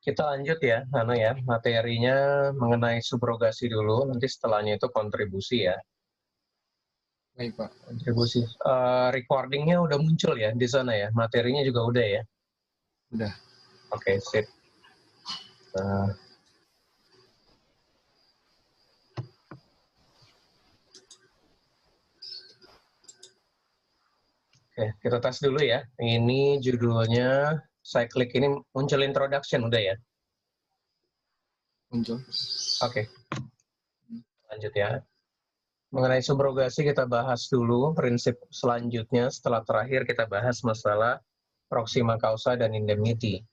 Kita lanjut ya, materinya mengenai subrogasi dulu, nanti setelahnya itu kontribusi ya. Baik, Pak. Kontribusi. Recordingnya udah muncul ya di sana ya, materinya juga udah ya? Udah. Oke, sip. Oke, kita tes dulu ya. Ini judulnya, saya klik ini muncul introduction, udah ya? Muncul. Oke. Lanjut ya. Mengenai subrogasi kita bahas dulu, prinsip selanjutnya setelah terakhir kita bahas masalah proxima causa dan indemnity.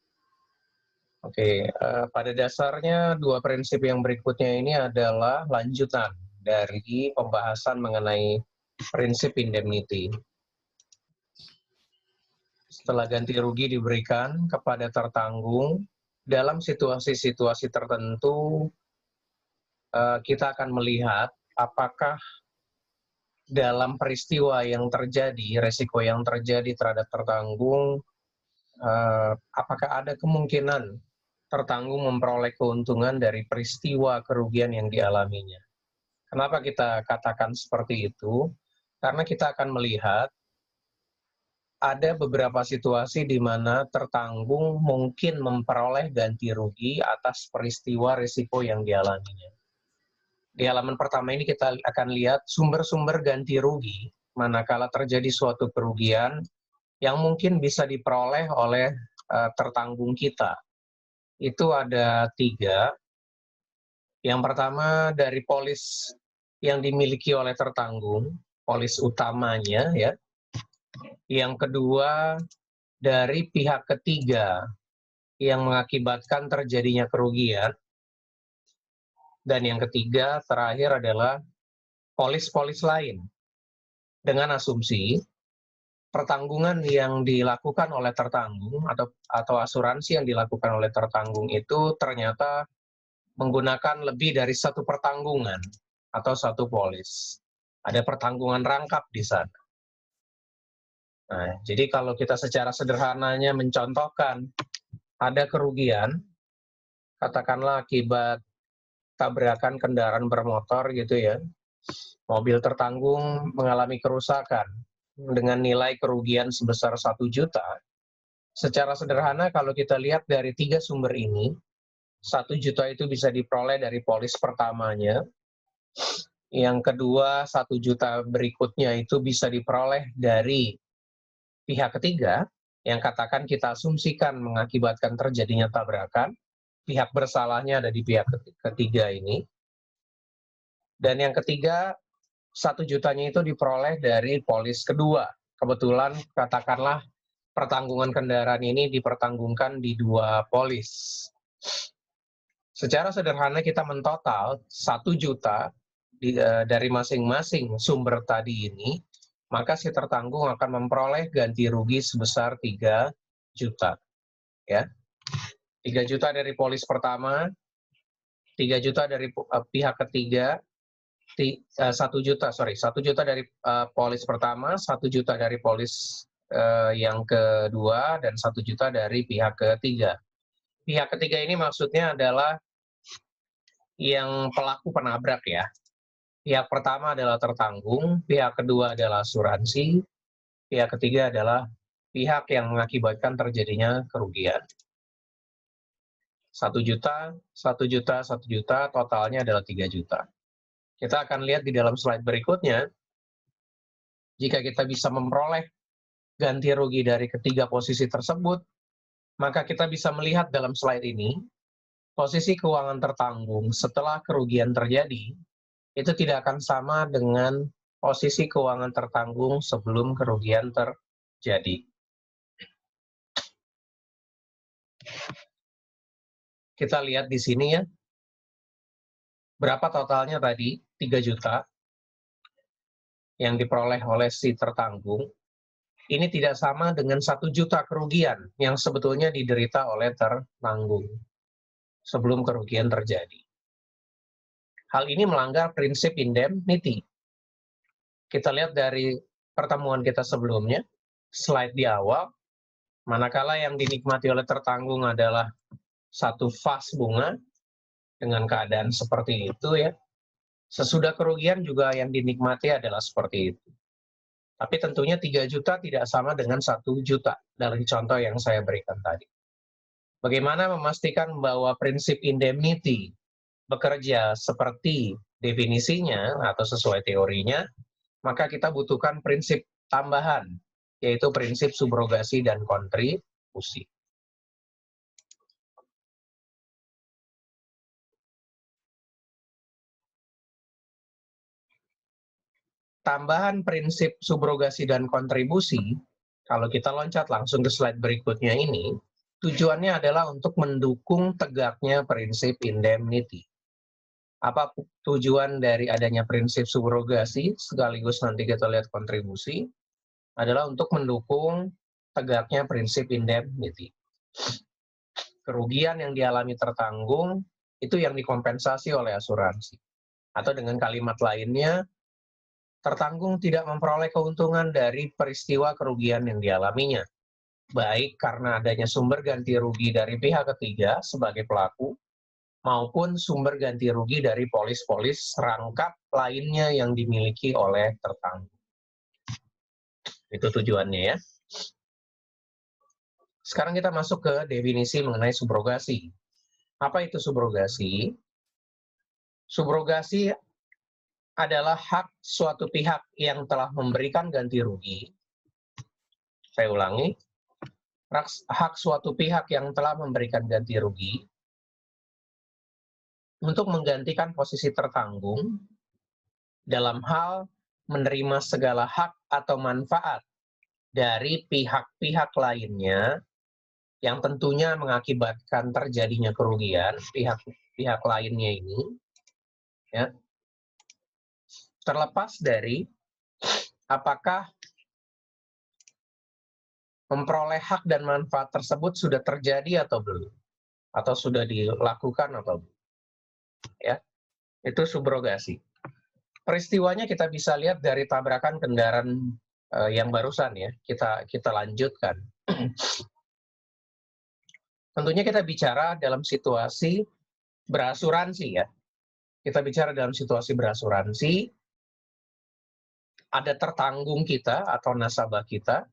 Oke, pada dasarnya dua prinsip yang berikutnya ini adalah lanjutan dari pembahasan mengenai prinsip indemnity. Setelah ganti rugi diberikan kepada tertanggung, dalam situasi-situasi tertentu kita akan melihat apakah dalam peristiwa yang terjadi, resiko yang terjadi terhadap tertanggung, apakah ada kemungkinan tertanggung memperoleh keuntungan dari peristiwa kerugian yang dialaminya. Kenapa kita katakan seperti itu? Karena kita akan melihat ada beberapa situasi di mana tertanggung mungkin memperoleh ganti rugi atas peristiwa risiko yang dialaminya. Di halaman pertama ini kita akan lihat sumber-sumber ganti rugi manakala terjadi suatu kerugian yang mungkin bisa diperoleh oleh tertanggung kita. Itu ada 3. Yang pertama dari polis yang dimiliki oleh tertanggung, polis utamanya ya. Yang kedua dari pihak ketiga yang mengakibatkan terjadinya kerugian. Dan yang ketiga terakhir adalah polis-polis lain. Dengan asumsi pertanggungan yang dilakukan oleh tertanggung atau asuransi yang dilakukan oleh tertanggung itu ternyata menggunakan lebih dari satu pertanggungan atau satu polis. Ada pertanggungan rangkap di sana. Nah, jadi kalau kita secara sederhananya mencontohkan ada kerugian, katakanlah akibat tabrakan kendaraan bermotor gitu ya, mobil tertanggung mengalami kerusakan dengan nilai kerugian sebesar 1 juta. Secara sederhana kalau kita lihat dari 3 sumber ini, 1 juta itu bisa diperoleh dari polis pertamanya, yang kedua 1 juta berikutnya itu bisa diperoleh dari pihak ketiga, yang katakan kita asumsikan mengakibatkan terjadinya tabrakan, pihak bersalahnya ada di pihak ketiga ini. Dan yang ketiga, 1 jutanya itu diperoleh dari polis kedua. Kebetulan katakanlah pertanggungan kendaraan ini dipertanggungkan di 2 polis. Secara sederhana kita mentotal 1 juta dari masing-masing sumber tadi ini, maka si tertanggung akan memperoleh ganti rugi sebesar 3 juta. Ya. 3 juta dari polis pertama, 3 juta dari pihak ketiga, 1 juta dari polis pertama, 1 juta dari polis yang kedua, dan 1 juta dari pihak ketiga. Pihak ketiga ini maksudnya adalah yang pelaku penabrak ya. Pihak pertama adalah tertanggung, pihak kedua adalah asuransi, pihak ketiga adalah pihak yang mengakibatkan terjadinya kerugian. 1 juta, 1 juta, 1 juta, totalnya adalah 3 juta. Kita akan lihat di dalam slide berikutnya, jika kita bisa memperoleh ganti rugi dari ketiga posisi tersebut, maka kita bisa melihat dalam slide ini, posisi keuangan tertanggung setelah kerugian terjadi, itu tidak akan sama dengan posisi keuangan tertanggung sebelum kerugian terjadi. Kita lihat di sini ya, berapa totalnya tadi? 3 juta yang diperoleh oleh si tertanggung. Ini tidak sama dengan 1 juta kerugian yang sebetulnya diderita oleh tertanggung sebelum kerugian terjadi. Hal ini melanggar prinsip indemnity. Kita lihat dari pertemuan kita sebelumnya, slide di awal, manakala yang dinikmati oleh tertanggung adalah satu vas bunga dengan keadaan seperti itu ya, sesudah kerugian juga yang dinikmati adalah seperti itu. Tapi tentunya 3 juta tidak sama dengan 1 juta dari contoh yang saya berikan tadi. Bagaimana memastikan bahwa prinsip indemnity bekerja seperti definisinya atau sesuai teorinya, maka kita butuhkan prinsip tambahan, yaitu prinsip subrogasi dan kontribusi. Tambahan prinsip subrogasi dan kontribusi, kalau kita loncat langsung ke slide berikutnya ini, tujuannya adalah untuk mendukung tegaknya prinsip indemnity. Apa tujuan dari adanya prinsip subrogasi, sekaligus nanti kita lihat kontribusi, adalah untuk mendukung tegaknya prinsip indemnity. Kerugian yang dialami tertanggung, itu yang dikompensasi oleh asuransi. Atau dengan kalimat lainnya, tertanggung tidak memperoleh keuntungan dari peristiwa kerugian yang dialaminya, baik karena adanya sumber ganti rugi dari pihak ketiga sebagai pelaku, maupun sumber ganti rugi dari polis-polis rangkap lainnya yang dimiliki oleh tertanggung. Itu tujuannya ya. Sekarang kita masuk ke definisi mengenai subrogasi. Apa itu subrogasi? Subrogasi adalah hak suatu pihak yang telah memberikan ganti rugi. Saya ulangi, hak suatu pihak yang telah memberikan ganti rugi untuk menggantikan posisi tertanggung dalam hal menerima segala hak atau manfaat dari pihak-pihak lainnya yang tentunya mengakibatkan terjadinya kerugian pihak-pihak lainnya ini, ya, terlepas dari apakah memperoleh hak dan manfaat tersebut sudah terjadi atau belum, atau sudah dilakukan atau belum. Ya, itu subrogasi. Peristiwanya kita bisa lihat dari tabrakan kendaraan yang barusan ya. Kita lanjutkan. Tentunya kita bicara dalam situasi berasuransi ya. Kita bicara dalam situasi berasuransi, ada tertanggung kita atau nasabah kita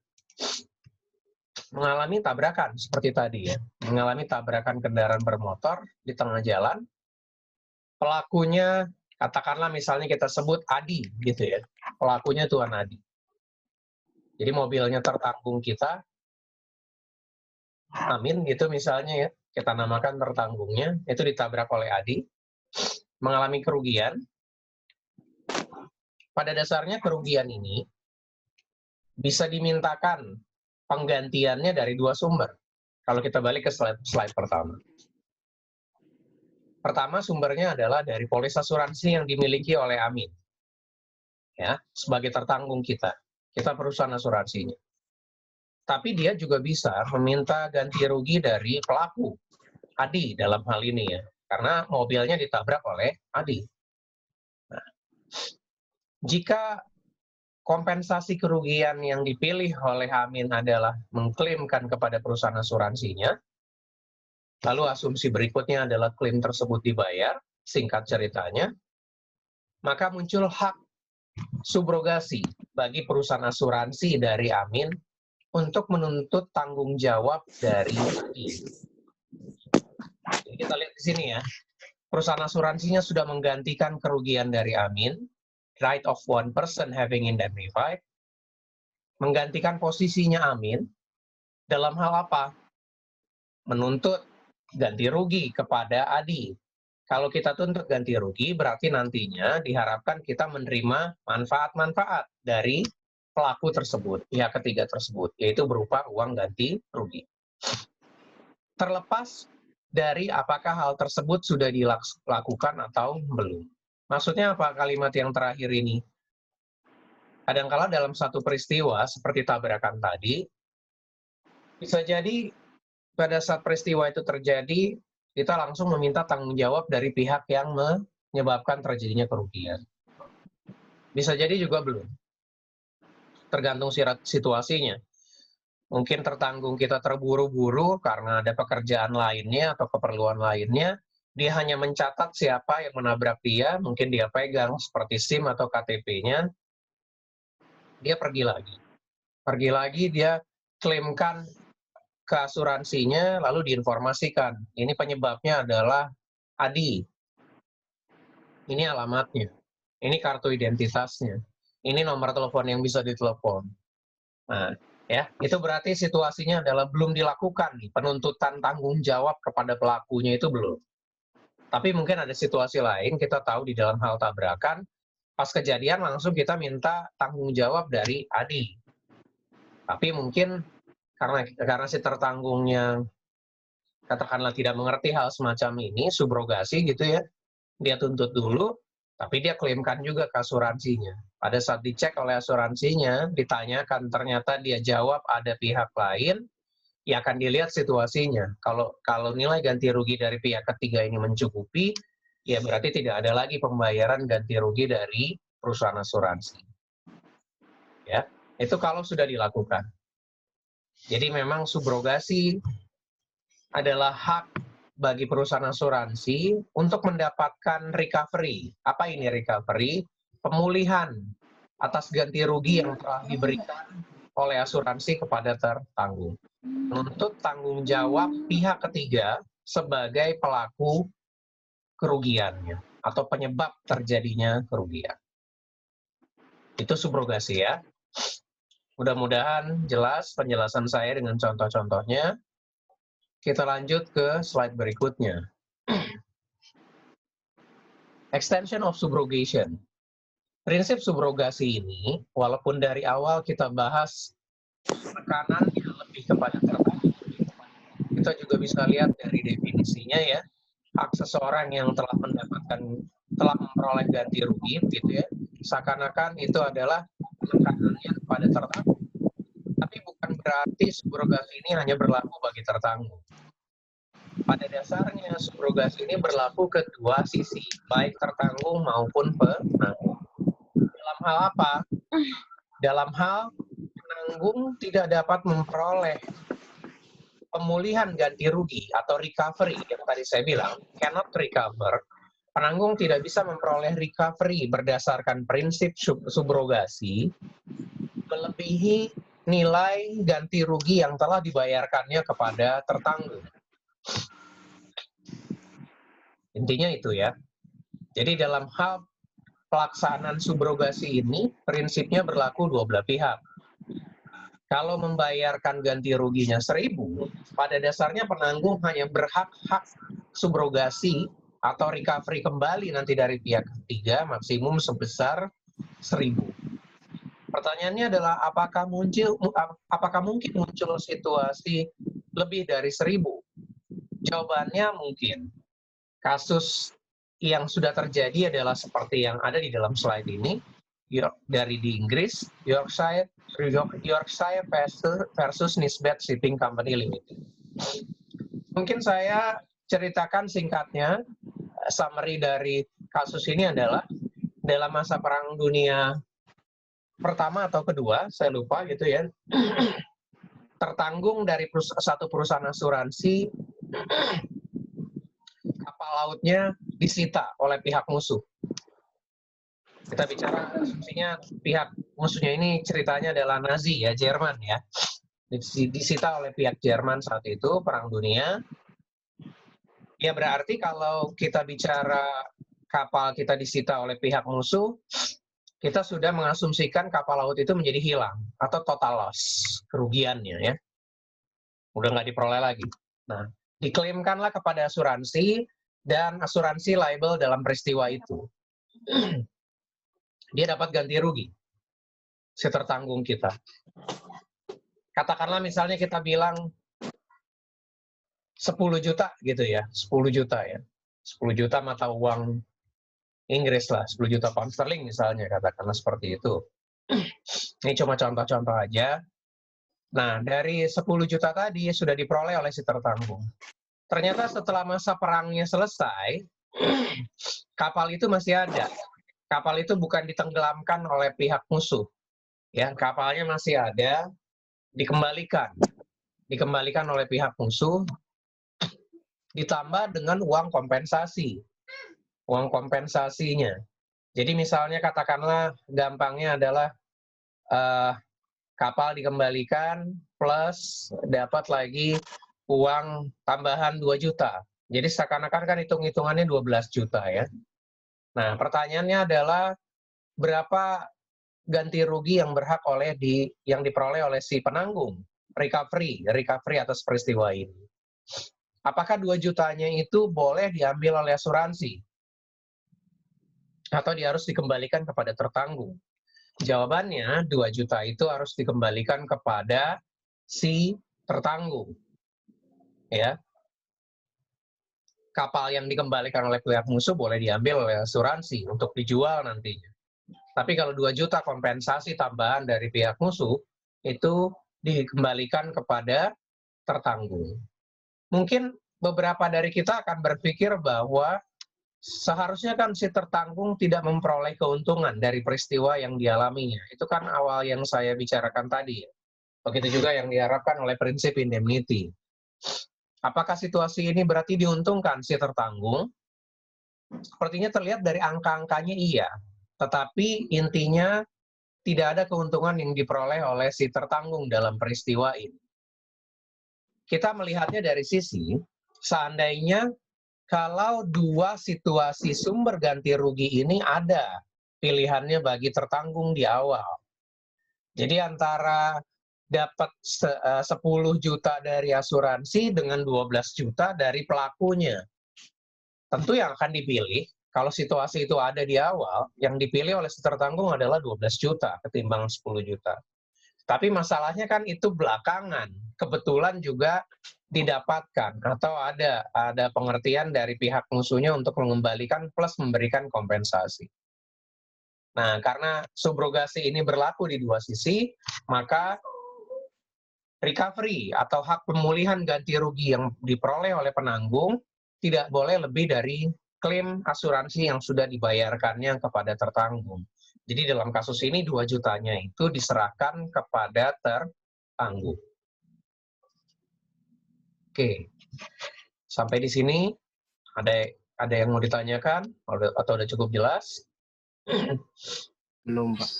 mengalami tabrakan seperti tadi ya, mengalami tabrakan kendaraan bermotor di tengah jalan. Pelakunya katakanlah misalnya kita sebut Adi gitu ya. Pelakunya Tuan Adi. Jadi mobilnya tertanggung kita, Amin gitu misalnya ya, kita namakan tertanggungnya, itu ditabrak oleh Adi, mengalami kerugian. Pada dasarnya kerugian ini bisa dimintakan penggantiannya dari 2 sumber. Kalau kita balik ke slide pertama. Pertama sumbernya adalah dari polis asuransi yang dimiliki oleh Amin. Ya, sebagai tertanggung kita. Kita perusahaan asuransinya. Tapi dia juga bisa meminta ganti rugi dari pelaku, Adi dalam hal ini ya. Karena mobilnya ditabrak oleh Adi. Nah, jika kompensasi kerugian yang dipilih oleh Amin adalah mengklaimkan kepada perusahaan asuransinya, lalu asumsi berikutnya adalah klaim tersebut dibayar, singkat ceritanya, maka muncul hak subrogasi bagi perusahaan asuransi dari Amin untuk menuntut tanggung jawab dari Adi. Jadi kita lihat di sini ya, perusahaan asuransinya sudah menggantikan kerugian dari Amin, right of one person having indemnified, menggantikan posisinya Amin dalam hal apa? Menuntut ganti rugi kepada Adi. Kalau kita tuntut ganti rugi, berarti nantinya diharapkan kita menerima manfaat-manfaat dari pelaku tersebut, pihak ketiga tersebut, yaitu berupa uang ganti rugi. Terlepas dari apakah hal tersebut sudah dilakukan atau belum. Maksudnya apa kalimat yang terakhir ini? Kadangkala dalam satu peristiwa, seperti tabrakan tadi, bisa jadi pada saat peristiwa itu terjadi, kita langsung meminta tanggung jawab dari pihak yang menyebabkan terjadinya kerugian. Bisa jadi juga belum. Tergantung situasinya. Mungkin tertanggung kita terburu-buru karena ada pekerjaan lainnya atau keperluan lainnya, dia hanya mencatat siapa yang menabrak dia, mungkin dia pegang seperti SIM atau KTP-nya, dia pergi lagi. Pergi lagi, dia klaimkan ke asuransinya, lalu diinformasikan, ini penyebabnya adalah Adi, ini alamatnya, ini kartu identitasnya, ini nomor telepon yang bisa ditelepon. Nah, ya, itu berarti situasinya adalah belum dilakukan nih, penuntutan tanggung jawab kepada pelakunya itu belum. Tapi mungkin ada situasi lain, kita tahu di dalam hal tabrakan, pas kejadian langsung kita minta tanggung jawab dari Adi. Tapi mungkin karena si tertanggungnya katakanlah tidak mengerti hal semacam ini, subrogasi gitu ya, dia tuntut dulu, tapi dia klaimkan juga ke asuransinya. Pada saat dicek oleh asuransinya, ditanyakan ternyata dia jawab ada pihak lain, ya akan dilihat situasinya. Kalau nilai ganti rugi dari pihak ketiga ini mencukupi, ya berarti tidak ada lagi pembayaran ganti rugi dari perusahaan asuransi. Ya, itu kalau sudah dilakukan. Jadi memang subrogasi adalah hak bagi perusahaan asuransi untuk mendapatkan recovery. Apa ini recovery? Pemulihan atas ganti rugi yang telah diberikan oleh asuransi kepada tertanggung. Menuntut tanggung jawab pihak ketiga sebagai pelaku kerugiannya atau penyebab terjadinya kerugian. Itu subrogasi ya. Mudah-mudahan jelas penjelasan saya dengan contoh-contohnya. Kita lanjut ke slide berikutnya. Extension of subrogation. Prinsip subrogasi ini, walaupun dari awal kita bahas tekanannya lebih kepada tertanggung, kita juga bisa lihat dari definisinya ya, hak seseorang yang telah memperoleh ganti rugi, gitu ya, seakan-akan itu adalah tekanannya kepada tertanggung. Tapi bukan berarti subrogasi ini hanya berlaku bagi tertanggung. Pada dasarnya, subrogasi ini berlaku kedua sisi, baik tertanggung maupun penanggung. Dalam hal apa? Dalam hal penanggung tidak dapat memperoleh pemulihan ganti rugi atau recovery, yang tadi saya bilang, cannot recover, penanggung tidak bisa memperoleh recovery berdasarkan prinsip subrogasi melebihi nilai ganti rugi yang telah dibayarkannya kepada tertanggung. Intinya itu ya. Jadi dalam hal pelaksanaan subrogasi ini, prinsipnya berlaku dua belah pihak. Kalau membayarkan ganti ruginya 1.000, pada dasarnya penanggung hanya berhak subrogasi atau recovery kembali nanti dari pihak ketiga maksimum sebesar 1.000. Pertanyaannya adalah apakah mungkin muncul situasi lebih dari 1.000? Jawabannya mungkin. Kasus yang sudah terjadi adalah seperti yang ada di dalam slide ini, dari di Inggris, Yorkshire versus Nisbet Shipping Company Limited. Mungkin saya ceritakan singkatnya, summary dari kasus ini adalah dalam masa Perang Dunia Pertama atau kedua, saya lupa gitu ya, tertanggung dari satu perusahaan asuransi, kapal lautnya disita oleh pihak musuh. Kita bicara asumsinya pihak musuhnya ini ceritanya adalah Nazi ya, Jerman ya. Disita oleh pihak Jerman saat itu, Perang Dunia. Ya berarti kalau kita bicara kapal kita disita oleh pihak musuh, kita sudah mengasumsikan kapal laut itu menjadi hilang atau total loss, kerugiannya ya. Udah nggak diperoleh lagi. Nah, diklaimkanlah kepada asuransi dan asuransi liable dalam peristiwa itu. Dia dapat ganti rugi, si tertanggung kita. Katakanlah misalnya kita bilang 10 juta gitu ya, 10 juta ya. 10 juta mata uang Inggris lah, 10 juta pound sterling misalnya, katakanlah seperti itu. Ini cuma contoh-contoh aja. Nah, dari 10 juta tadi sudah diperoleh oleh si tertanggung. Ternyata setelah masa perangnya selesai, kapal itu masih ada. Kapal itu bukan ditenggelamkan oleh pihak musuh. Ya, kapalnya masih ada dikembalikan oleh pihak musuh, ditambah dengan uang kompensasi, uang kompensasinya. Jadi misalnya katakanlah gampangnya adalah kapal dikembalikan plus dapat lagi uang tambahan 2 juta. Jadi seakan-akan kan hitung-hitungannya 12 juta ya. Nah, pertanyaannya adalah berapa ganti rugi yang yang diperoleh oleh si penanggung, recovery atas peristiwa ini. Apakah 2 jutanya itu boleh diambil oleh asuransi? Atau dia harus dikembalikan kepada tertanggung? Jawabannya 2 juta itu harus dikembalikan kepada si tertanggung. Ya. Kapal yang dikembalikan oleh pihak musuh boleh diambil oleh asuransi untuk dijual nantinya. Tapi kalau 2 juta kompensasi tambahan dari pihak musuh, itu dikembalikan kepada tertanggung. Mungkin beberapa dari kita akan berpikir bahwa seharusnya kan si tertanggung tidak memperoleh keuntungan dari peristiwa yang dialaminya. Itu kan awal yang saya bicarakan tadi. Begitu juga yang diharapkan oleh prinsip indemnity. Apakah situasi ini berarti diuntungkan si tertanggung? Sepertinya terlihat dari angka-angkanya iya. Tetapi intinya tidak ada keuntungan yang diperoleh oleh si tertanggung dalam peristiwa ini. Kita melihatnya dari sisi, seandainya kalau dua situasi sumber ganti rugi ini ada pilihannya bagi tertanggung di awal. Jadi antara dapat 10 juta dari asuransi dengan 12 juta dari pelakunya. Tentu yang akan dipilih, kalau situasi itu ada di awal, yang dipilih oleh si tertanggung adalah 12 juta ketimbang 10 juta. Tapi masalahnya kan itu belakangan, kebetulan juga didapatkan atau ada pengertian dari pihak musuhnya untuk mengembalikan plus memberikan kompensasi. Nah, karena subrogasi ini berlaku di dua sisi, maka recovery atau hak pemulihan ganti rugi yang diperoleh oleh penanggung tidak boleh lebih dari klaim asuransi yang sudah dibayarkannya kepada tertanggung. Jadi dalam kasus ini 2 jutanya itu diserahkan kepada tertanggung. Oke, sampai di sini ada yang mau ditanyakan atau udah cukup jelas? Belum, Pak.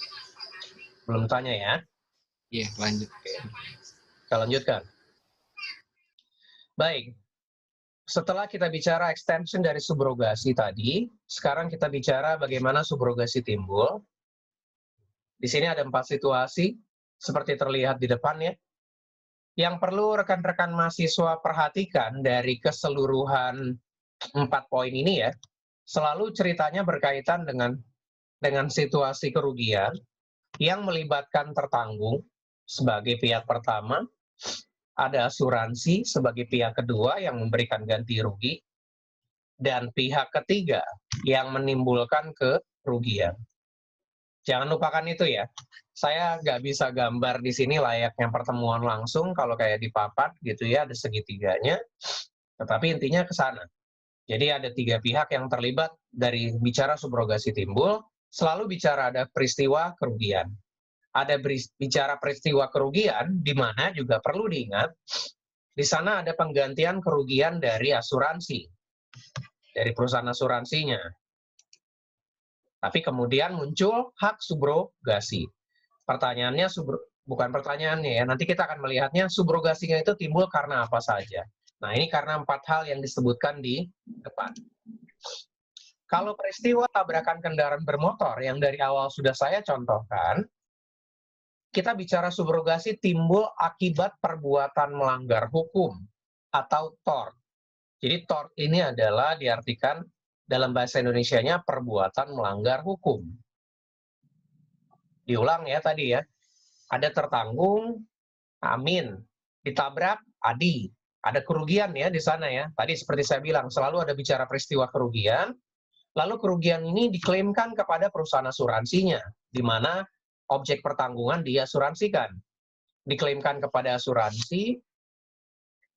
Belum tanya ya? Iya, lanjut. Oke. Kita lanjutkan. Baik, setelah kita bicara extension dari subrogasi tadi, sekarang kita bicara bagaimana subrogasi timbul. Di sini ada 4 situasi, seperti terlihat di depan ya. Yang perlu rekan-rekan mahasiswa perhatikan dari keseluruhan 4 poin ini ya, selalu ceritanya berkaitan dengan situasi kerugian yang melibatkan tertanggung sebagai pihak pertama, ada asuransi sebagai pihak kedua yang memberikan ganti rugi, dan pihak ketiga yang menimbulkan kerugian. Jangan lupakan itu ya. Saya nggak bisa gambar di sini layaknya pertemuan langsung kalau kayak di papan gitu ya, ada segitiganya. Tetapi intinya ke sana. Jadi ada 3 pihak yang terlibat dari bicara subrogasi timbul, selalu bicara ada peristiwa kerugian. Ada bicara peristiwa kerugian, di mana juga perlu diingat, di sana ada penggantian kerugian dari asuransi, dari perusahaan asuransinya. Tapi kemudian muncul hak subrogasi. Pertanyaannya, bukan pertanyaannya ya, nanti kita akan melihatnya subrogasinya itu timbul karena apa saja. Nah, ini karena 4 hal yang disebutkan di depan. Kalau peristiwa tabrakan kendaraan bermotor yang dari awal sudah saya contohkan, kita bicara subrogasi timbul akibat perbuatan melanggar hukum atau tort. Jadi tort ini adalah diartikan dalam bahasa Indonesianya perbuatan melanggar hukum. Diulang ya tadi ya. Ada tertanggung, Amin. Ditabrak, Adi. Ada kerugian ya di sana ya. Tadi seperti saya bilang, selalu ada bicara peristiwa kerugian. Lalu kerugian ini diklaimkan kepada perusahaan asuransinya, di mana objek pertanggungan diasuransikan. Diklaimkan kepada asuransi,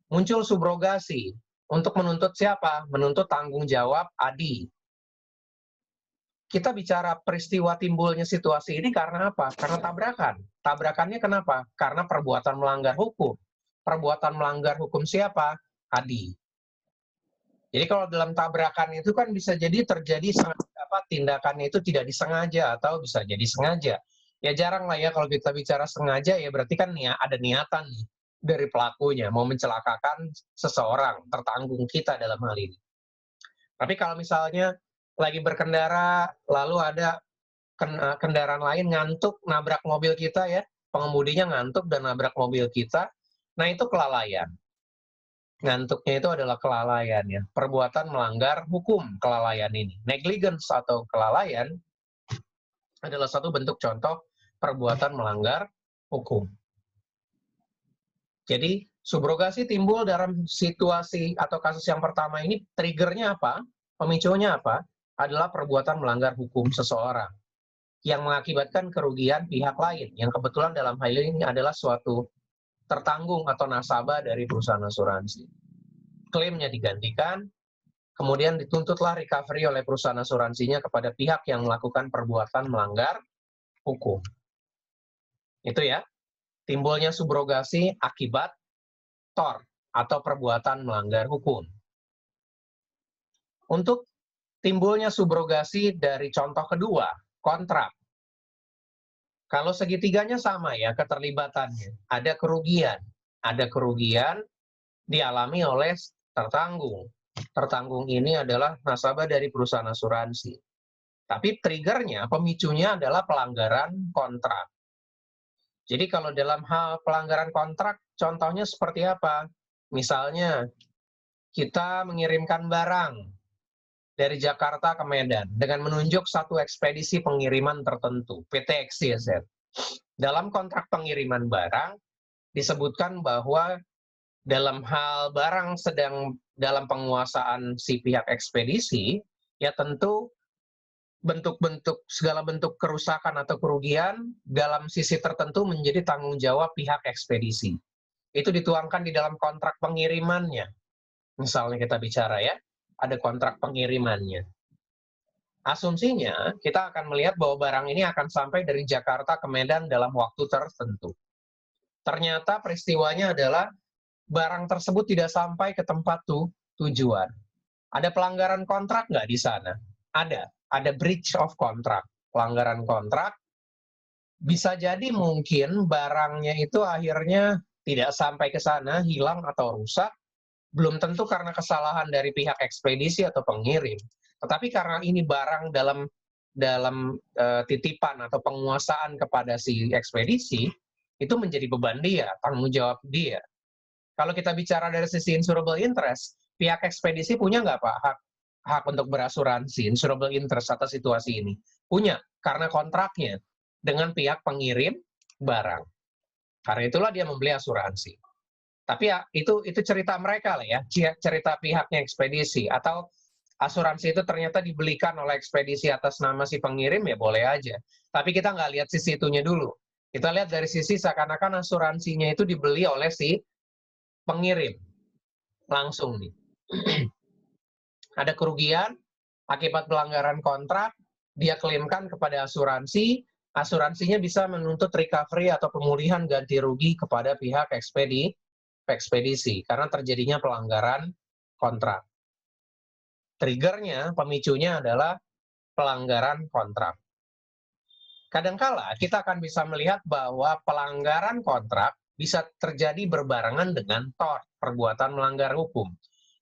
muncul subrogasi. Untuk menuntut siapa? Menuntut tanggung jawab Adi. kita bicara peristiwa timbulnya situasi ini karena apa? Karena tabrakan. Tabrakannya kenapa? Karena perbuatan melanggar hukum. Perbuatan melanggar hukum siapa? Adi. Jadi kalau dalam tabrakan itu kan bisa jadi terjadi tindakannya itu tidak disengaja atau bisa jadi sengaja. Ya jarang lah ya kalau kita bicara sengaja, ya berarti kan ada niatan nih dari pelakunya mau mencelakakan seseorang, tertanggung kita dalam hal ini. Tapi kalau misalnya lagi berkendara, lalu ada kendaraan lain ngantuk, nabrak mobil kita ya, pengemudinya ngantuk dan nabrak mobil kita, nah itu kelalaian. Ngantuknya itu adalah kelalaian ya, perbuatan melanggar hukum kelalaian ini. Negligence atau kelalaian adalah satu bentuk contoh perbuatan melanggar hukum. Jadi, subrogasi timbul dalam situasi atau kasus yang pertama ini, triggernya apa? Pemicunya apa? Adalah perbuatan melanggar hukum seseorang yang mengakibatkan kerugian pihak lain, yang kebetulan dalam hal ini adalah suatu tertanggung atau nasabah dari perusahaan asuransi. Klaimnya digantikan, kemudian dituntutlah recovery oleh perusahaan asuransinya kepada pihak yang melakukan perbuatan melanggar hukum. Itu ya, timbulnya subrogasi akibat tort atau perbuatan melanggar hukum. Untuk timbulnya subrogasi dari contoh kedua, kontrak. Kalau segitiganya sama ya keterlibatannya, ada kerugian dialami oleh tertanggung. Tertanggung ini adalah nasabah dari perusahaan asuransi. Tapi triggernya, pemicunya adalah pelanggaran kontrak. Jadi kalau dalam hal pelanggaran kontrak, contohnya seperti apa? Misalnya, kita mengirimkan barang dari Jakarta ke Medan dengan menunjuk satu ekspedisi pengiriman tertentu, PT XYZ. Dalam kontrak pengiriman barang, disebutkan bahwa dalam hal barang sedang dalam penguasaan si pihak ekspedisi, ya tentu segala bentuk kerusakan atau kerugian dalam sisi tertentu menjadi tanggung jawab pihak ekspedisi. Itu dituangkan di dalam kontrak pengirimannya. Misalnya kita bicara ya, ada kontrak pengirimannya. Asumsinya, kita akan melihat bahwa barang ini akan sampai dari Jakarta ke Medan dalam waktu tertentu. Ternyata peristiwanya adalah barang tersebut tidak sampai ke tempat tujuan. Ada pelanggaran kontrak nggak di sana? Ada breach of contract. Pelanggaran kontrak, bisa jadi mungkin barangnya itu akhirnya tidak sampai ke sana, hilang atau rusak, belum tentu karena kesalahan dari pihak ekspedisi atau pengirim. Tetapi karena ini barang dalam titipan atau penguasaan kepada si ekspedisi, itu menjadi beban dia, tanggung jawab dia. Kalau kita bicara dari sisi insurable interest, pihak ekspedisi punya nggak Pak hak untuk berasuransi, insurable interest atas situasi ini? Punya, karena kontraknya dengan pihak pengirim barang. Karena itulah dia membeli asuransi. Tapi ya itu cerita mereka lah ya, cerita pihaknya ekspedisi. Atau asuransi itu ternyata dibelikan oleh ekspedisi atas nama si pengirim, ya boleh aja. Tapi kita nggak lihat sisi itunya dulu. Kita lihat dari sisi seakan-akan asuransinya itu dibeli oleh si pengirim. Langsung nih. Ada kerugian akibat pelanggaran kontrak, dia klaimkan kepada asuransi, asuransinya bisa menuntut recovery atau pemulihan ganti rugi kepada pihak ekspedisi karena terjadinya pelanggaran kontrak. Triggernya, pemicunya adalah pelanggaran kontrak. Kadangkala kita akan bisa melihat bahwa pelanggaran kontrak bisa terjadi berbarengan dengan tort, perbuatan melanggar hukum.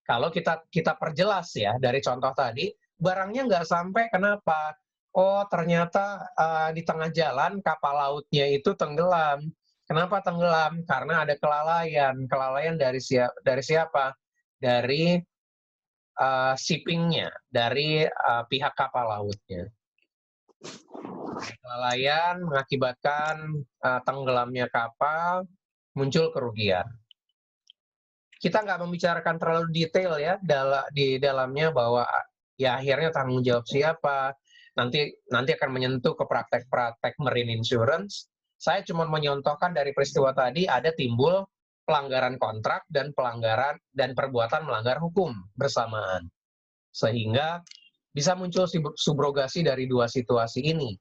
Kalau kita perjelas ya dari contoh tadi, barangnya nggak sampai, kenapa? Oh ternyata di tengah jalan kapal lautnya itu tenggelam. Kenapa tenggelam? Karena ada kelalaian. Kelalaian dari siapa? Dari shippingnya, dari pihak kapal lautnya. Kelalaian mengakibatkan tenggelamnya kapal, muncul kerugian. Kita nggak membicarakan terlalu detail ya di dalamnya bahwa ya akhirnya tanggung jawab siapa, nanti akan menyentuh ke praktek-praktek marine insurance. Saya cuma menyontohkan dari peristiwa tadi ada timbul pelanggaran kontrak dan perbuatan melanggar hukum bersamaan. Sehingga Bisa muncul subrogasi dari dua situasi ini.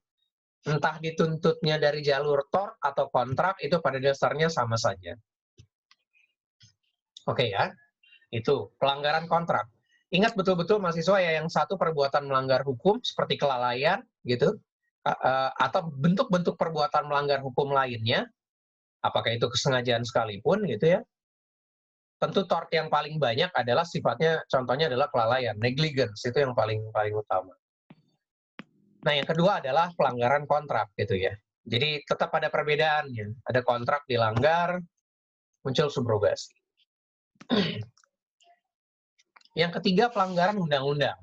Entah dituntutnya dari jalur tort atau kontrak, itu pada dasarnya sama saja. Oke ya, itu pelanggaran kontrak. Ingat betul-betul mahasiswa ya, yang satu perbuatan melanggar hukum seperti kelalaian gitu, atau bentuk-bentuk perbuatan melanggar hukum lainnya, apakah itu kesengajaan sekalipun gitu ya. Tentu tort yang paling banyak adalah sifatnya, contohnya adalah kelalaian, negligence, itu yang paling utama. Nah, yang kedua adalah pelanggaran kontrak gitu ya. Jadi tetap ada perbedaannya. Ada kontrak dilanggar, muncul subrogasi. Yang ketiga, pelanggaran undang-undang.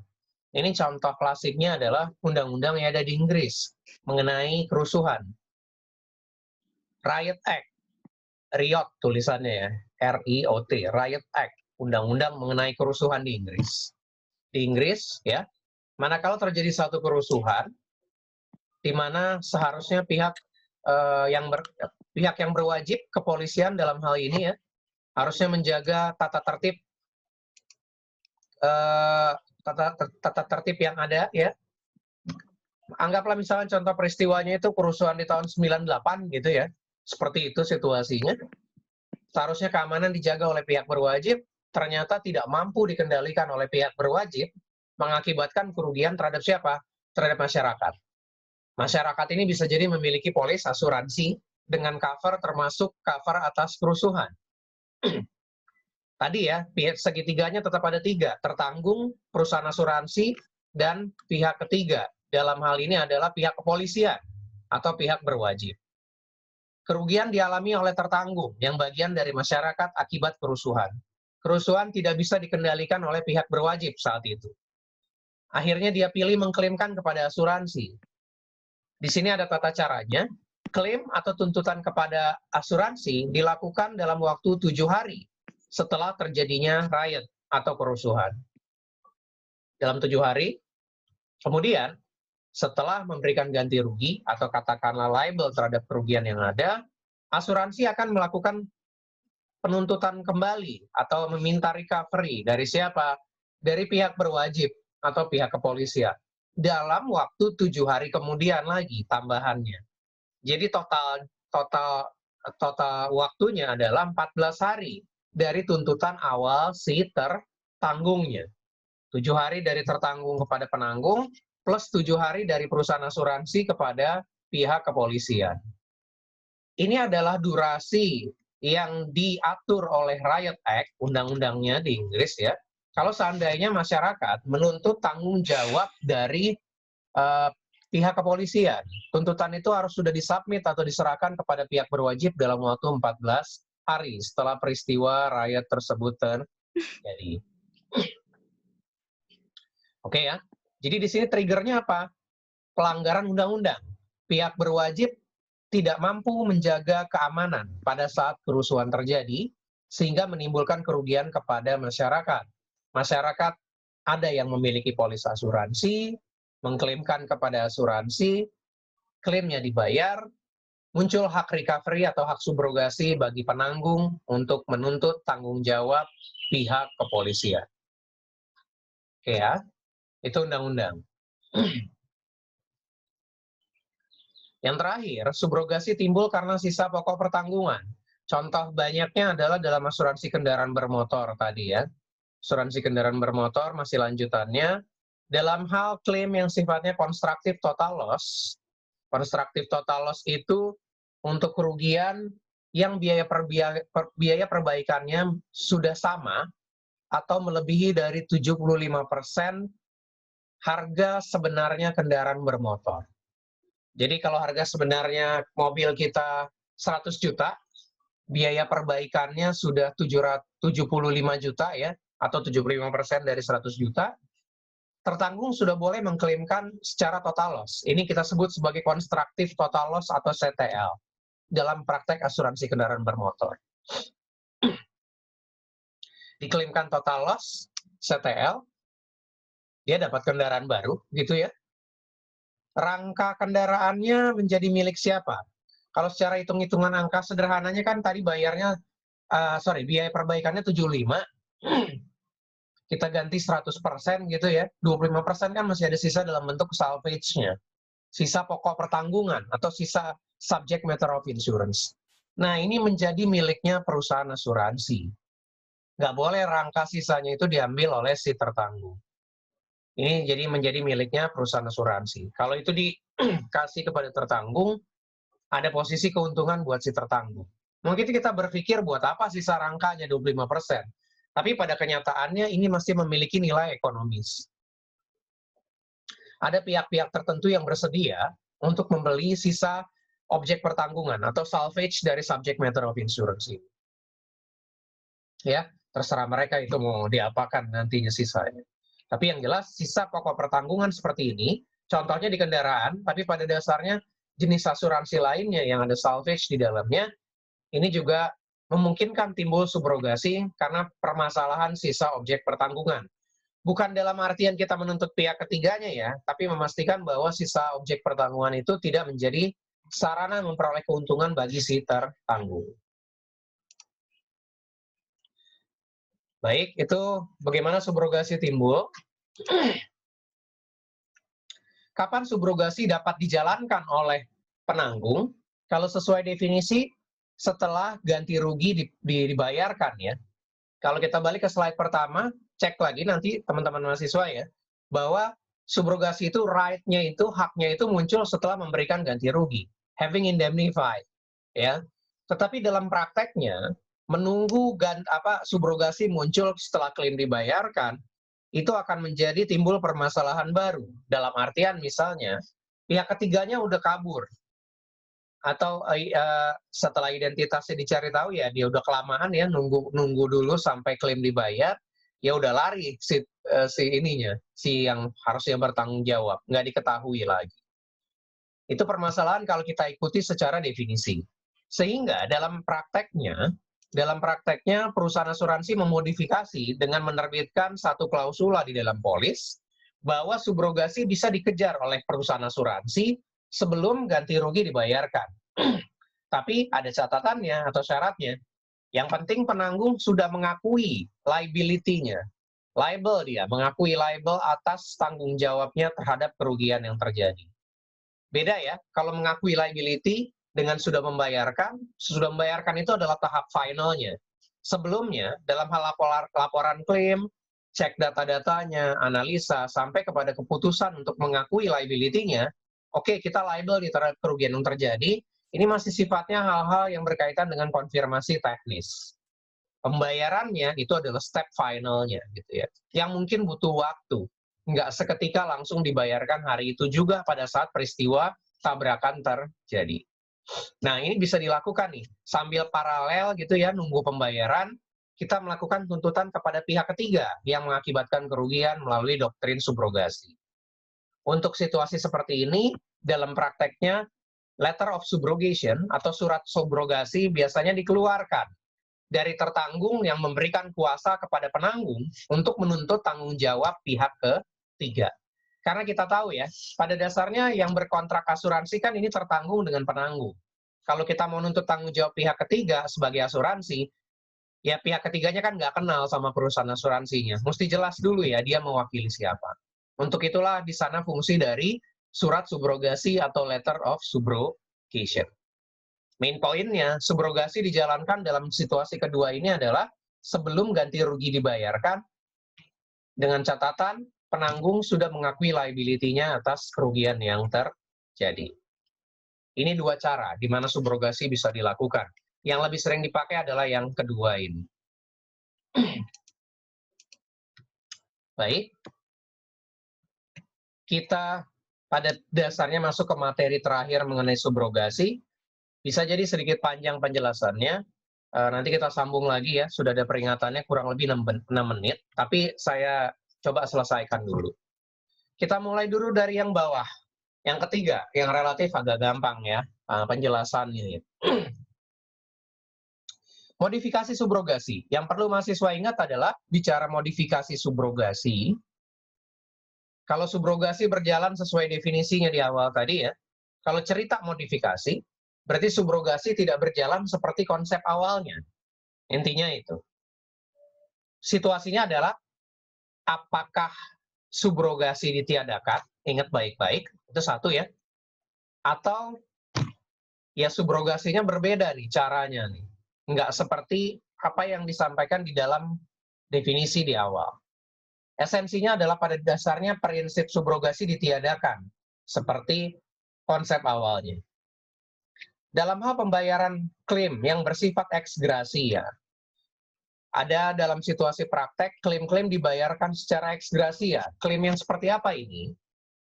Ini contoh klasiknya adalah undang-undang yang ada di Inggris mengenai kerusuhan. Riot Act, Riot tulisannya ya, R-I-O-T, Riot Act, undang-undang mengenai kerusuhan di Inggris. Di Inggris ya, manakala terjadi satu kerusuhan, di mana seharusnya pihak yang berwajib, kepolisian dalam hal ini ya, harusnya menjaga tata tertib yang ada ya. Anggaplah misalnya contoh peristiwanya itu kerusuhan di tahun 98 gitu ya. Seperti itu situasinya. Seharusnya keamanan dijaga oleh pihak berwajib, ternyata tidak mampu dikendalikan oleh pihak berwajib, mengakibatkan kerugian terhadap siapa? Terhadap masyarakat. Masyarakat ini bisa jadi memiliki polis asuransi dengan cover, termasuk cover atas kerusuhan. Tadi ya, pihak segitiganya tetap ada tiga, tertanggung, perusahaan asuransi, dan pihak ketiga. Dalam hal ini adalah pihak kepolisian atau pihak berwajib. Kerugian dialami oleh tertanggung, yang bagian dari masyarakat akibat kerusuhan. Kerusuhan tidak bisa dikendalikan oleh pihak berwajib saat itu. Akhirnya dia pilih mengklaimkan kepada asuransi. Di sini ada tata caranya. Klaim atau tuntutan kepada asuransi dilakukan dalam waktu 7 hari setelah terjadinya riot atau kerusuhan. Dalam 7 hari, kemudian setelah memberikan ganti rugi atau katakanlah liable terhadap kerugian yang ada, asuransi akan melakukan penuntutan kembali atau meminta recovery dari siapa? Dari pihak berwajib atau pihak kepolisian. Dalam waktu 7 hari kemudian lagi tambahannya. Jadi total waktunya adalah 14 hari dari tuntutan awal si tertanggungnya. 7 hari dari tertanggung kepada penanggung, plus 7 hari dari perusahaan asuransi kepada pihak kepolisian. Ini adalah durasi yang diatur oleh Riot Act, undang-undangnya di Inggris ya. Kalau seandainya masyarakat menuntut tanggung jawab dari pihak kepolisian, tuntutan itu harus sudah disubmit atau diserahkan kepada pihak berwajib dalam waktu 14 hari setelah peristiwa riot tersebut terjadi. Oke ya. Jadi di sini triggernya apa? Pelanggaran undang-undang. Pihak berwajib tidak mampu menjaga keamanan pada saat kerusuhan terjadi, sehingga menimbulkan kerugian kepada masyarakat. Masyarakat ada yang memiliki polis asuransi, mengklaimkan kepada asuransi, klaimnya dibayar, muncul hak recovery atau hak subrogasi bagi penanggung untuk menuntut tanggung jawab pihak kepolisian. Oke ya. Itu undang-undang. Yang terakhir, subrogasi timbul karena sisa pokok pertanggungan. Contoh banyaknya adalah dalam asuransi kendaraan bermotor tadi ya. Asuransi kendaraan bermotor masih lanjutannya. Dalam hal klaim yang sifatnya constructive total loss. Constructive total loss itu untuk kerugian yang biaya perbaikannya sudah sama atau melebihi dari 75% harga sebenarnya kendaraan bermotor. Jadi kalau harga sebenarnya mobil kita 100 juta, biaya perbaikannya sudah 75 juta ya, atau 75% dari 100 juta, tertanggung sudah boleh mengklaimkan secara total loss. Ini kita sebut sebagai constructive total loss atau CTL dalam praktek asuransi kendaraan bermotor. Diklaimkan total loss, CTL, dia dapat kendaraan baru, gitu ya. Rangka kendaraannya menjadi milik siapa? Kalau secara hitung-hitungan angka sederhananya kan tadi biaya perbaikannya 75, kita ganti 100% gitu ya, 25% kan masih ada sisa dalam bentuk salvage-nya, sisa pokok pertanggungan atau sisa subject matter of insurance. Nah, ini menjadi miliknya perusahaan asuransi. Nggak boleh rangka sisanya itu diambil oleh si tertanggung. Ini jadi menjadi miliknya perusahaan asuransi. Kalau itu dikasih kepada tertanggung, ada posisi keuntungan buat si tertanggung. Mungkin kita berpikir buat apa sisa rangkanya 25%. Tapi pada kenyataannya ini masih memiliki nilai ekonomis. Ada pihak-pihak tertentu yang bersedia untuk membeli sisa objek pertanggungan atau salvage dari subject matter of insurance ini. Ya, terserah mereka itu mau diapakan nantinya sisanya. Tapi yang jelas sisa pokok pertanggungan seperti ini, contohnya di kendaraan, tapi pada dasarnya jenis asuransi lainnya yang ada salvage di dalamnya, ini juga memungkinkan timbul subrogasi karena permasalahan sisa objek pertanggungan. Bukan dalam artian kita menuntut pihak ketiganya ya, tapi memastikan bahwa sisa objek pertanggungan itu tidak menjadi sarana memperoleh keuntungan bagi si tertanggung. Baik, itu bagaimana subrogasi timbul. Kapan subrogasi dapat dijalankan oleh penanggung? Kalau sesuai definisi, setelah ganti rugi dibayarkan ya. Kalau kita balik ke slide pertama, cek lagi nanti teman-teman mahasiswa ya, bahwa subrogasi itu right-nya itu, haknya itu muncul setelah memberikan ganti rugi, having indemnified, ya. Tetapi dalam prakteknya, menunggu subrogasi muncul setelah klaim dibayarkan, itu akan menjadi timbul permasalahan baru. Dalam artian misalnya, pihak ketiganya udah kabur, atau setelah identitasnya dicari tahu ya dia udah kelamaan ya nunggu dulu sampai klaim dibayar, ya udah lari si yang harusnya bertanggung jawab, nggak diketahui lagi. Itu permasalahan kalau kita ikuti secara definisi. Sehingga dalam prakteknya perusahaan asuransi memodifikasi dengan menerbitkan satu klausula di dalam polis bahwa subrogasi bisa dikejar oleh perusahaan asuransi sebelum ganti rugi dibayarkan. Tapi ada catatannya atau syaratnya. Yang penting penanggung sudah mengakui liability-nya. Liable dia, mengakui liable atas tanggung jawabnya terhadap kerugian yang terjadi. Beda ya, kalau mengakui liability dengan sudah membayarkan itu adalah tahap finalnya. Sebelumnya, dalam hal laporan klaim, cek data-datanya, analisa, sampai kepada keputusan untuk mengakui liability-nya, oke, kita liable terhadap kerugian yang terjadi, ini masih sifatnya hal-hal yang berkaitan dengan konfirmasi teknis. Pembayarannya itu adalah step finalnya, gitu ya, yang mungkin butuh waktu. Nggak seketika langsung dibayarkan hari itu juga pada saat peristiwa tabrakan terjadi. Nah, ini bisa dilakukan nih, sambil paralel gitu ya, nunggu pembayaran, kita melakukan tuntutan kepada pihak ketiga yang mengakibatkan kerugian melalui doktrin subrogasi. Untuk situasi seperti ini, dalam prakteknya, letter of subrogation atau surat subrogasi biasanya dikeluarkan dari tertanggung yang memberikan kuasa kepada penanggung untuk menuntut tanggung jawab pihak ketiga. Karena kita tahu ya, pada dasarnya yang berkontrak asuransi kan ini tertanggung dengan penanggung. Kalau kita mau nuntut tanggung jawab pihak ketiga sebagai asuransi, ya pihak ketiganya kan nggak kenal sama perusahaan asuransinya. Mesti jelas dulu ya dia mewakili siapa. Untuk itulah di sana fungsi dari surat subrogasi atau letter of subrogation. Main poinnya, subrogasi dijalankan dalam situasi kedua ini adalah sebelum ganti rugi dibayarkan, dengan catatan penanggung sudah mengakui liability-nya atas kerugian yang terjadi. Ini dua cara di mana subrogasi bisa dilakukan. Yang lebih sering dipakai adalah yang kedua ini. Baik. Kita pada dasarnya masuk ke materi terakhir mengenai subrogasi. Bisa jadi sedikit panjang penjelasannya, nanti kita sambung lagi ya, sudah ada peringatannya kurang lebih 6 menit, tapi saya coba selesaikan dulu. Kita mulai dulu dari yang bawah, yang ketiga, yang relatif agak gampang ya, penjelasan ini. Modifikasi subrogasi, yang perlu mahasiswa ingat adalah, bicara modifikasi subrogasi, kalau subrogasi berjalan sesuai definisinya di awal tadi ya, kalau cerita modifikasi, berarti subrogasi tidak berjalan seperti konsep awalnya. Intinya itu. Situasinya adalah apakah subrogasi ditiadakan? Ingat baik-baik, itu satu ya. Atau ya subrogasinya berbeda nih caranya nih. Nggak seperti apa yang disampaikan di dalam definisi di awal. Esensinya adalah pada dasarnya prinsip subrogasi ditiadakan, seperti konsep awalnya. Dalam hal pembayaran klaim yang bersifat ex gratia, ada dalam situasi praktek klaim-klaim dibayarkan secara ex gratia. Klaim yang seperti apa ini?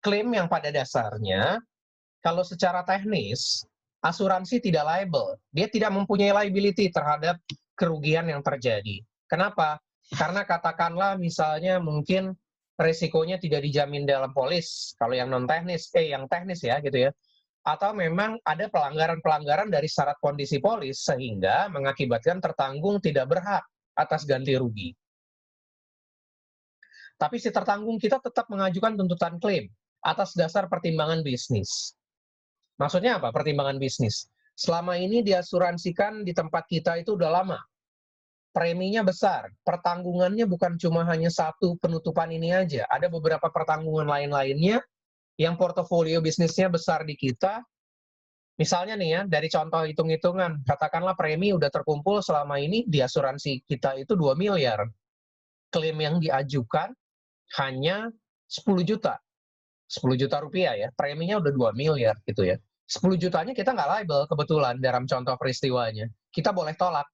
Klaim yang pada dasarnya, kalau secara teknis, asuransi tidak liable. Dia tidak mempunyai liability terhadap kerugian yang terjadi. Kenapa? Karena katakanlah misalnya mungkin resikonya tidak dijamin dalam polis, kalau yang non-teknis, yang teknis ya gitu ya. Atau memang ada pelanggaran-pelanggaran dari syarat kondisi polis sehingga mengakibatkan tertanggung tidak berhak atas ganti rugi. Tapi si tertanggung kita tetap mengajukan tuntutan klaim atas dasar pertimbangan bisnis. Maksudnya apa pertimbangan bisnis? Selama ini diasuransikan di tempat kita itu udah lama. Preminya besar, pertanggungannya bukan cuma hanya satu penutupan ini aja. Ada beberapa pertanggungan lain-lainnya yang portofolio bisnisnya besar di kita. Misalnya nih ya, dari contoh hitung-hitungan, katakanlah premi udah terkumpul selama ini di asuransi kita itu 2 miliar. Klaim yang diajukan hanya 10 juta. 10 juta rupiah ya, preminya udah 2 miliar gitu ya. 10 jutanya kita nggak liable kebetulan dalam contoh peristiwanya. Kita boleh tolak.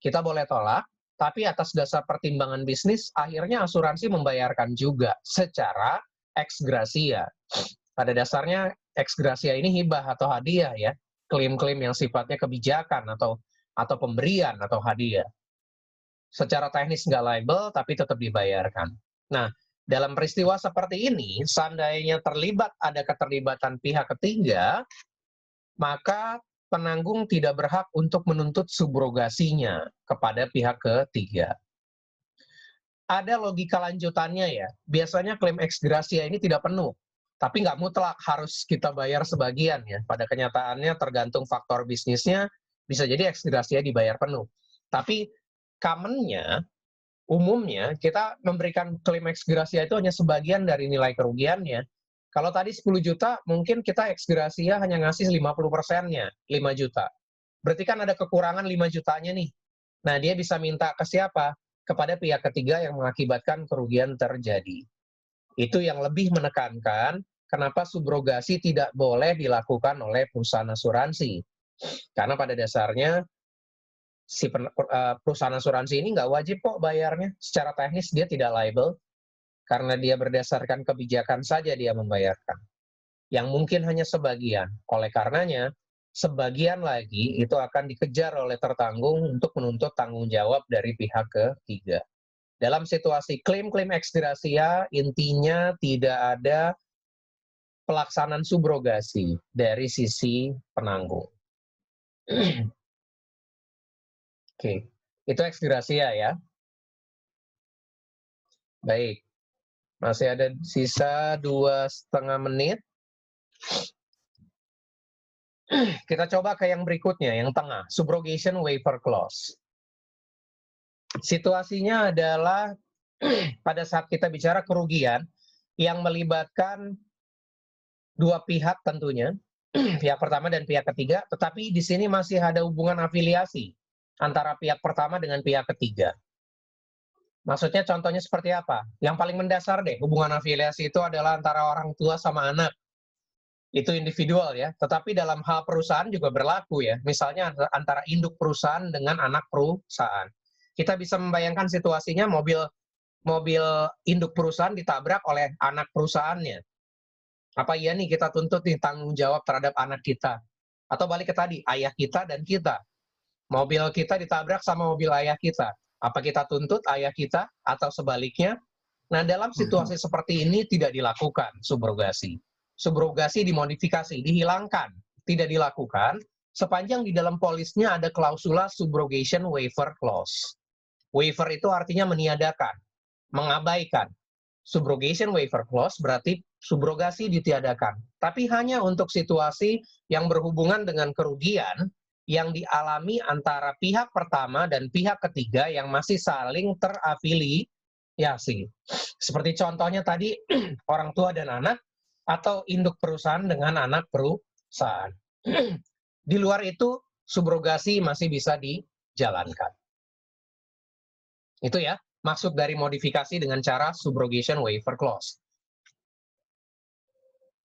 Kita boleh tolak, tapi atas dasar pertimbangan bisnis, akhirnya asuransi membayarkan juga secara ex gratia. Pada dasarnya, ex gratia ini hibah atau hadiah ya. Klaim-klaim yang sifatnya kebijakan atau pemberian atau hadiah. Secara teknis nggak liable, tapi tetap dibayarkan. Nah, dalam peristiwa seperti ini, seandainya ada keterlibatan pihak ketiga, maka penanggung tidak berhak untuk menuntut subrogasinya kepada pihak ketiga. Ada logika lanjutannya ya. Biasanya klaim ex gratia ini tidak penuh, tapi nggak mutlak harus kita bayar sebagian ya. Pada kenyataannya tergantung faktor bisnisnya, bisa jadi ex gratia dibayar penuh. Tapi commonnya, umumnya kita memberikan klaim ex gratia itu hanya sebagian dari nilai kerugiannya. Kalau tadi 10 juta, mungkin kita ex gratia hanya ngasih 50%-nya, 5 juta. Berarti kan ada kekurangan 5 jutanya nih. Nah, dia bisa minta ke siapa? Kepada pihak ketiga yang mengakibatkan kerugian terjadi. Itu yang lebih menekankan kenapa subrogasi tidak boleh dilakukan oleh perusahaan asuransi. Karena pada dasarnya si perusahaan asuransi ini nggak wajib kok bayarnya. Secara teknis dia tidak liable. Karena dia berdasarkan kebijakan saja dia membayarkan. Yang mungkin hanya sebagian. Oleh karenanya, sebagian lagi itu akan dikejar oleh tertanggung untuk menuntut tanggung jawab dari pihak ketiga. Dalam situasi klaim-klaim ex gratia, intinya tidak ada pelaksanaan subrogasi dari sisi penanggung. Oke, itu ex gratia ya. Baik. Masih ada sisa 2,5 menit. Kita coba ke yang berikutnya, yang tengah, subrogation waiver clause. Situasinya adalah pada saat kita bicara kerugian yang melibatkan dua pihak tentunya, pihak pertama dan pihak ketiga, tetapi di sini masih ada hubungan afiliasi antara pihak pertama dengan pihak ketiga. Maksudnya contohnya seperti apa? Yang paling mendasar deh, hubungan afiliasi itu adalah antara orang tua sama anak. Itu individual ya, tetapi dalam hal perusahaan juga berlaku ya. Misalnya antara induk perusahaan dengan anak perusahaan. Kita bisa membayangkan situasinya mobil induk perusahaan ditabrak oleh anak perusahaannya. Apa iya nih kita tuntut nih tanggung jawab terhadap anak kita? Atau balik ke tadi, ayah kita dan kita. Mobil kita ditabrak sama mobil ayah kita. Apa kita tuntut ayah kita atau sebaliknya? Nah, dalam situasi seperti ini tidak dilakukan subrogasi. Subrogasi dimodifikasi, dihilangkan, tidak dilakukan sepanjang di dalam polisnya ada klausula subrogation waiver clause. Waiver itu artinya meniadakan, mengabaikan. Subrogation waiver clause berarti subrogasi ditiadakan, tapi hanya untuk situasi yang berhubungan dengan kerugian yang dialami antara pihak pertama dan pihak ketiga yang masih saling terafili Ya sih. Seperti contohnya tadi, orang tua dan anak, atau induk perusahaan dengan anak perusahaan. Di luar itu, subrogasi masih bisa dijalankan. Itu ya, maksud dari modifikasi dengan cara subrogation waiver clause.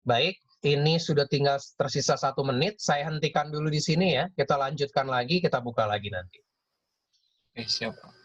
Baik, ini sudah tinggal tersisa 1 menit. Saya hentikan dulu di sini ya. Kita lanjutkan lagi, kita buka lagi nanti. Siap, Pak.